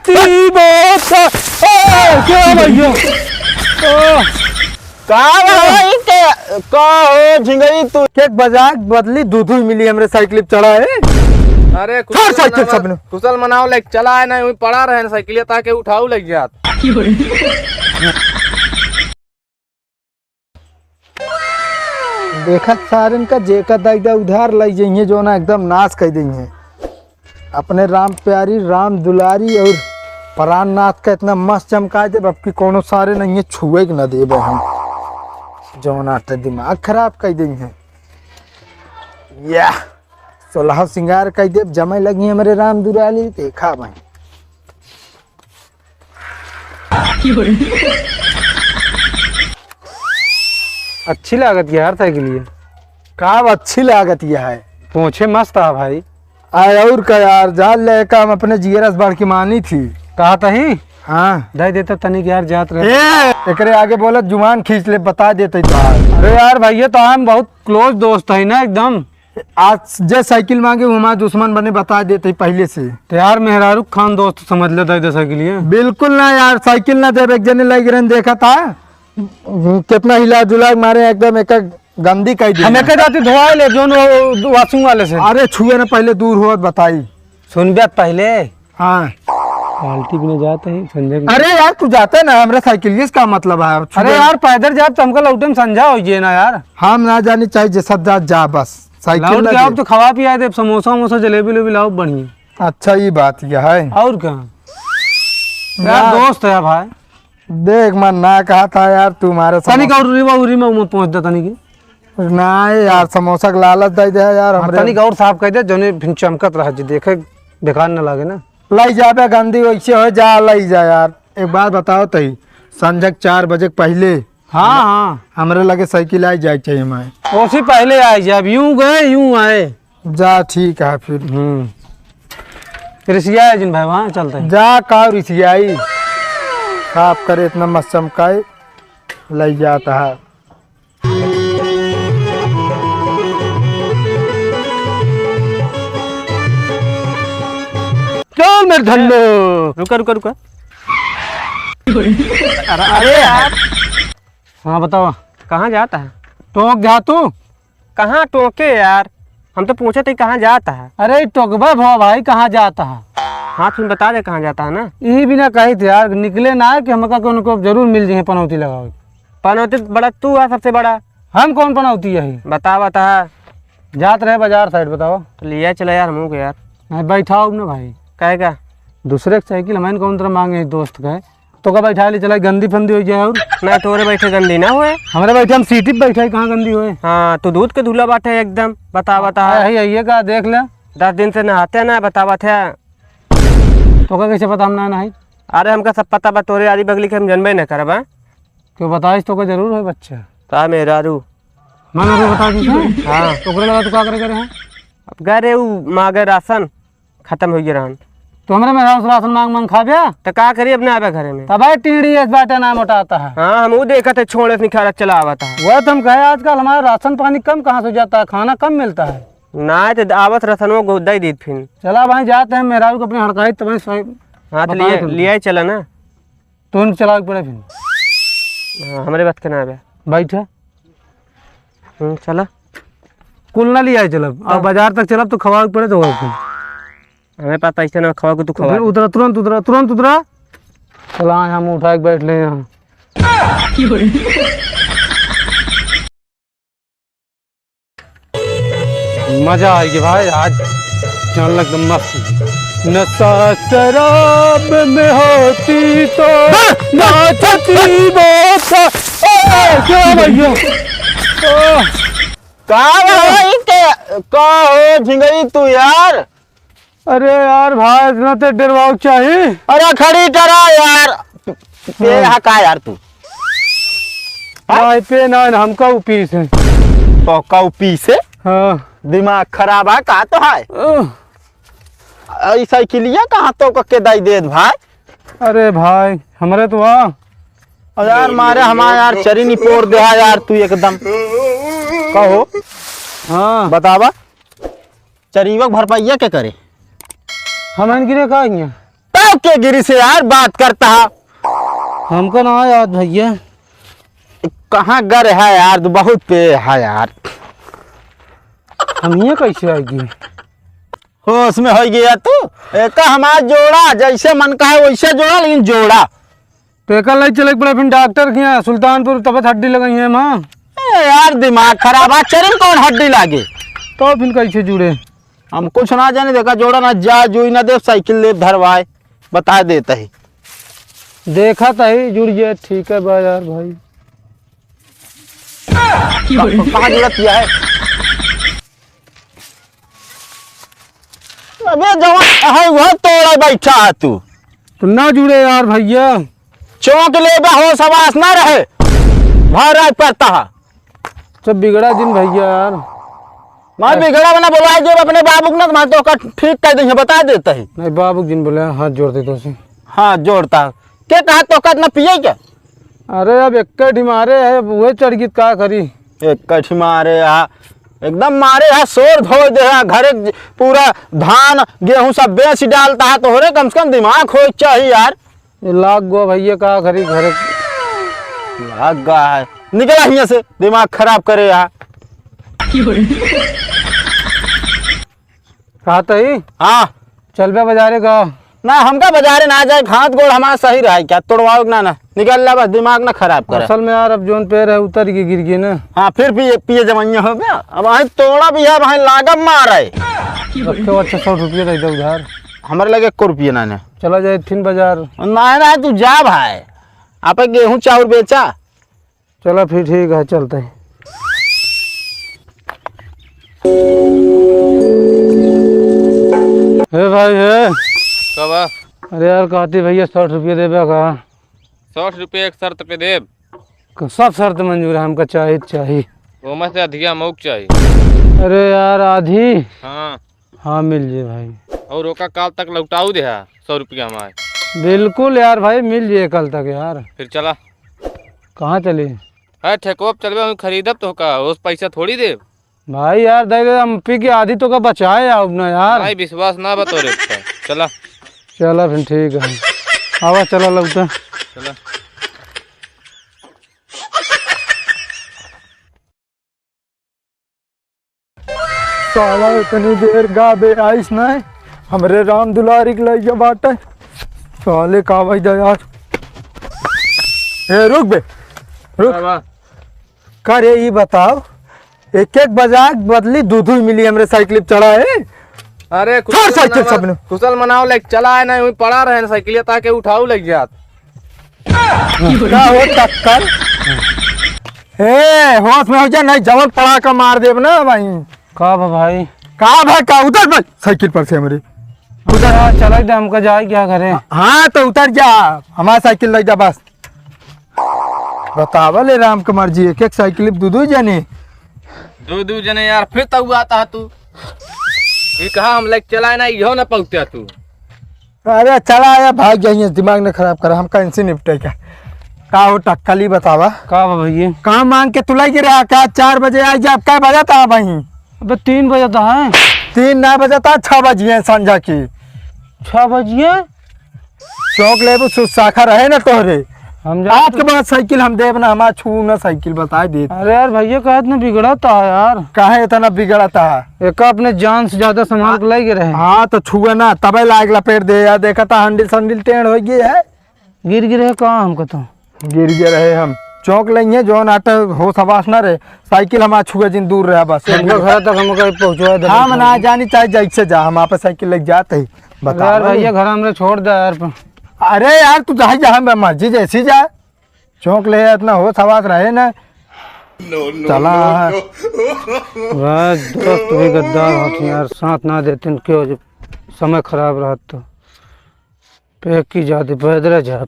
क्या भैया का झिंगई तू केक बजा बदली दूध मिली हमरे साइकिल चढ़ा है। अरे साइकिल सबने कुशल मनाओ लाइक चला है ना, वही पड़ा रहे साइकिल ताकि उठाऊ लग गया। देखा सारन का जेका दाइदा उधार लग जाइए जो ना एकदम नाश कर देंगे। अपने राम प्यारी राम दुलारी और प्राण नाथ का इतना मस्त चमका दे अब की कोनो सारे नहीं है छुए के न दे हम जो ना दिमाग खराब कर देंगे। या सोलह सिंगार कर दे जमे लगी हमारे राम दुलारी देखा भाई। अच्छी लागत यार साइकिल ये का अच्छी लागत यह है। पूछे मस्त है भाई। आय और का यार जाल ले का हम अपने जीरस बाढ़ की मानी थी। कहा तही हाँ दे देता तनिक यार जात रहे। एकरे आगे बोला जुबान खींच ले बता देते तो। अरे यार भैया तो हम बहुत क्लोज दोस्त है ना एकदम। आज जे साइकिल मांगे हमारा दुश्मन बने बता देते पहले से। तो यार मेहरारू खान दोस्त समझ लेता है साइकिल ये। बिल्कुल ना यार साइकिल ना जब एक जने लग रहे देखा था कितना हिला जुला मारे एकदम एक गंदी कह दी। हमें जाती धोआ ले जो वाशिंग वाले से। अरे छुए ना पहले दूर हो बताई सुन बात पहले। हाँ पाल्टी भी नहीं जाते हैं संजय। अरे यार तू जाता है ना हमारे साइकिल का मतलब है। अरे यार पैदल जाए तो हमको लौटे में समझा हो ना यार। हम ना जानी चाहिए जैसा जा बस साइकिल जाओ तो खवा पिया दे समोसा वमोसा जलेबी उलेबी लाओ बढ़िया। अच्छा ये बात यह है और क्या यार दोस्त है भाई। देख मन ना कहा था यार तुम्हारे तनिक और उरी में पहुंच दे तनिक ना यार समोसा का लालच दे दे यार हमरे। तनिक और साफ कह दे जोने फिर चमकत रहा जी देखे बेकार न लगे ना। लाई जाबे गंदी वैसे हो जा लाई जा यार। एक बात बताओ तही संजक 4 बजे पहले हाँ हाँ हमरे लगे साइकिल आई जाए चाहिए मैं उसी पहले आए जब यूं गए यूं आए। जा ठीक है फिर। रिसिया है जिन भाई वहाँ चलते हैं। जा का रिसियाई साफ करे इतना मस्त चमकाए लग जाता है। चल मेरे धन्नो रुका रुका रुका। अरे यार हाँ बताओ कहाँ जाता है? टोक जा तू। कहाँ टोके यार, हम तो पूछे थे कहाँ जाता है। अरे टोकबा भो भाई कहाँ जाता है। हाँ तुम बता दे कहाँ जाता है ना। ये भी ना कही थे यार निकले ना कि हमका उनको जरूर मिल जाए पनौती लगाओ। पनौती बड़ा तू है सबसे बड़ा। हम कौन पनौती है बता जात रहे बाजार साइड बताओ। तो लिया चला यार मुँह यार। नहीं बैठाओ ना भाई कहेगा दूसरे की साइकिल हमारे कौन तरह मांगे दोस्त का तो का बैठा ले चला गंदी फंदी हो जाए। और ना तोरे बैठे गंदी ना हुए हमारे बैठे हम सीटी पे बैठे कहाँ गंदी हुए। हाँ तू दूध के धूला बाटे एकदम। बता यही का देख ले 10 दिन से नहाते ना बता तो का कैसे पता हम ना नहाई। अरे हमका सब पता बा तोरे आरी बगली के हम जनबे न करब। क्यों बताइस तो का जरूर है बच्चा का मेरा रू मन बता दी। हाँ तो लगा तो क्या करे हैं अब गए मांगे राशन खत्म हो गया रहन तो हमारे में राशन मांग खा गया तो का करिए अपने आवे घरे में। तब टीढ़ी इस बाटे नाम उठाता है। हाँ हम वो देखा थे छोड़े निखारा चला आवता है। वह तो हम कहे आजकल हमारा राशन पानी कम कहाँ से जाता है खाना कम मिलता है। ना तो आवत राशन वो गोदा ही दी फिर। चला भाई जाते हैं मेरा को अपनी हड़काई तो हाँ तो लिया ही चला ना तो चला पड़े फिर। हाँ हमारे बात के ना आवे बैठे चला कुल ना लिया चलब और बाजार तक चलब तो खवा पड़े तो हमें पता पैसे ना खवा को तू खवा। उतरा तुरंत उतरा चला हम उठा के बैठ ले यहाँ। मजा आएगी भाई आज जान लग मस्त। नशा शराब में होती तो नाचती वो क्या भैया का हो झिंगई तू यार। अरे यार भाई इतना तो डरवाओ चाहिए। अरे खड़ी डरा यार का यार तू पे ना हमका पीस है तो का पीस है। हाँ दिमाग खराब है का तो है साइकिलिया कहाँ तो के दाई दे भाई। अरे भाई हमारे तो यार मारे हमारा यार चरी निपोर दे यार तू एकदम कहो। हाँ बतावा चरीवक भरपाइया क्या करे। हम गिरे कहा गाँव के गिरी से यार बात करता है। हमको ना याद भैया। कहाँ घर है यार, तू बहुत पे है यार। हम ये कैसे आएगी? होश में हो गया तू। एक हमारा जोड़ा जैसे मन का है वैसे जोड़ा, लेकिन जोड़ा पेकर ले चले पड़े फिर डॉक्टर के यहाँ सुल्तानपुर, तब हड्डी लगाई है माँ। यार दिमाग खराब है, चरण कौन हड्डी लागे तो फिर कैसे जुड़े? हम कुछ ना जाने, देखा जोड़ा ना जा जुई ना दे, साइकिल ले धरवाए बता देता है। देखा था ही जुड़ गया। ठीक है भाई यार भाई। कहाँ जुड़ा किया है? अबे जवान है वह तोड़ा बैठा है तू। तो ना जुड़े यार भैया। चौंक ले हो सवास ना रहे, भारा पड़ता है। सब बिगड़ा दिन भैया यार। मैं बिगड़ा बना बोलवाए जो अपने बाबू ना मैं तो ठीक कर देंगे बता देता है। नहीं बाबू दिन बोले हाथ जोड़ते तो से। हाँ जोड़ता क्या कहा तो कर ना पिए क्या? अरे अब एक मारे है वही चढ़ गई का करी। एक कठी मारे हा एकदम मारे हा, शोर धो दे हा, घरे पूरा धान गेहूं सब बेच डालता है तो हो रे, कम से कम दिमाग हो चाहिए यार। ये लाग गो भैया का करी घर लाग गा है, निकला यहाँ से, दिमाग खराब करे यार। कहा था ही हाँ चल बे बाजारे का ना, हमका बाजारे ना जाए, हाथ गोड़ हमारा सही रहा क्या तोड़वाओ ना ना, निकल ला बस, दिमाग ना खराब करे। असल में यार अब जोन पैर है उतर के गिर गई ना। हाँ फिर पिए पिए जमैया हो गया, अब वहीं तोड़ा भी है, वहीं लागम मार है। रखे अच्छा 100 रुपये दे दो उधार। हमारे लगे 1 रुपये ना ने चला जाए फिर बाजार। ना ना तू जा भाई, आप गेहूं चावल बेचा। चला फिर ठीक है चलते हैं। हे भाई है कब? अरे यार कहती भैया 60 रुपये देवे का। 60 रुपये एक शर्त पे देब। सब शर्त मंजूर है, हमका चाहिए। वो में से अधिका मौक चाहिए। अरे यार आधी। हाँ हाँ मिल जाए भाई। और रोका काल तक लौटाऊ दे 100 रुपया हमारे। बिल्कुल यार भाई मिल जाए कल तक यार। फिर चला कहाँ चले? है ठेकोप चलबे खरीदब तो का उस पैसा थोड़ी देब भाई यार दे दे, हम पी के आधी तो का बचाए अब ना यार। भाई विश्वास ना बतो रे चला चला फिर ठीक है। आवा चला लगता। चला साला इतनी देर गाबे आइस नहीं, हमरे राम दुलारी के लइया बाटे। साले का भाई दे यार। ए रुक बे रुक। करे ये बताओ, एक एक बजाक बदली दूध मिली हमरे साइकिल पे चढ़ा है। अरे छोड़ साइकिल सब ने। कुशल मनाओ लाइक चला है ना, वही पड़ा रहे साइकिल ताकि उठाऊ लग जात। क्या हो टक्कर? ए होश में हो जा, नहीं जवन पड़ा का मार देब ना भाई। का भाई कहा भाई का उतर भाई साइकिल पर से हमरे। उधर यार चला दे, हमका जाए क्या करे। हाँ तो उतर जा, हमारा साइकिल लग जा बस। बतावा ले राम की मर्जी, एक एक साइकिल दू जने। दो जने यार फिर तब आता है तू। ये कहा हम लाइक चला है ना, यो ना पहुंचता तू। अरे चला आया भाग जाइए, दिमाग न खराब करा, हम कहीं से निपटे का हो टक्कली बतावा। का भैया कहाँ मांग के तुला गिरा क्या? 4 बजे आई जा, क्या बजा था भाई? अबे 3 बजे तो है। 3 ना बजा था, 6 बजे संझा की। 6 बजे चौक ले शाखा रहे ना तोहरे। हम आज के बाद साइकिल हम देव ना, हमारा छू ना साइकिल बता दे। अरे यार भैया का इतना बिगड़ा था यार। काहे इतना बिगड़ा था? एक अपने जान से ज्यादा संभाल के लगे रहे। हाँ तो छुए ना, तबे लाग लपेट दे यार। देखा था हंडिल संडिल टेढ़ हो गई है। गिर गिरे कहाँ हमको तो गिर गए रहे हम। चौक लेंगे जो नाटे हो सवास ना रहे, साइकिल हमारा छुए जिन दूर रहा बस। घर तक हमको पहुँचवा दे। हाँ ना जानी चाहे जैसे जा, हम आप साइकिल लेके जाते ही बता यार भैया घर हमने छोड़ दे यार। अरे यार तू जहाँ जा, मर्जी जैसी जा, चौक ले इतना हो सवास रहे ना। चला दोस्त भी गद्दार होते यार, साथ ना देते क्यों, जब समय खराब रहा तो पैक की जाती पैदल जा।